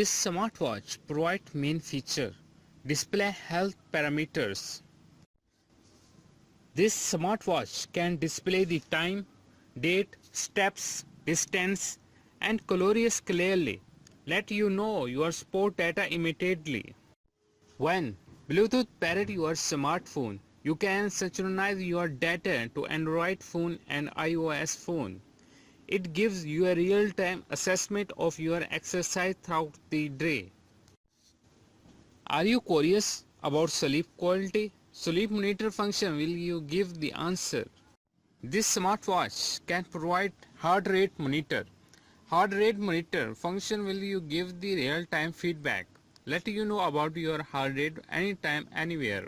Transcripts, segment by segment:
This smartwatch provides main feature display health parameters. This smartwatch can display the time, date, steps, distance and calories clearly. Let you know your sport data immediately. When Bluetooth paired your smartphone, you can synchronize your data to Android phone and iOS phone. It gives you a real-time assessment of your exercise throughout the day. Are you curious about sleep quality? Sleep monitor function will you give the answer. This smartwatch can provide heart rate monitor. Heart rate monitor function will you give the real-time feedback. Let you know about your heart rate anytime, anywhere.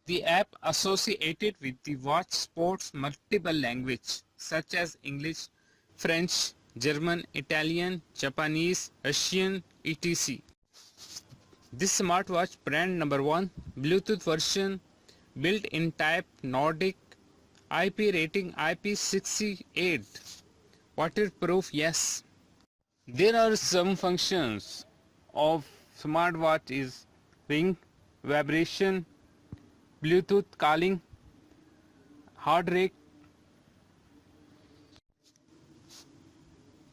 The app associated with the watch supports multiple languages such as English, French, German, Italian, Japanese, Russian, etc. This smartwatch brand number 1, Bluetooth version, built-in type Nordic, IP rating IP68, waterproof yes. There are some functions of smartwatch is ring, vibration, Bluetooth calling, heart rate,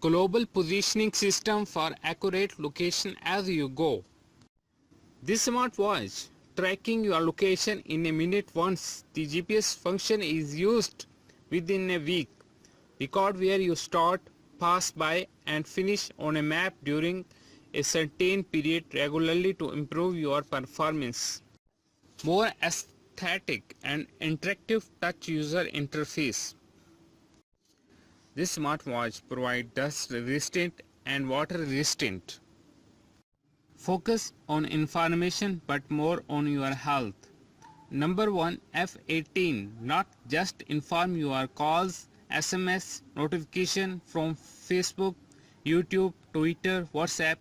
global positioning system for accurate location as you go. This smartwatch tracking your location in a minute once the GPS function is used within a week. Record where you start, pass by and finish on a map during a certain period regularly to improve your performance. More aesthetic and interactive touch user interface. This smartwatch provides dust resistant and water resistant. Focus on information but more on your health. Number 1, F18, not just inform your calls, SMS, notification from Facebook, YouTube, Twitter, WhatsApp,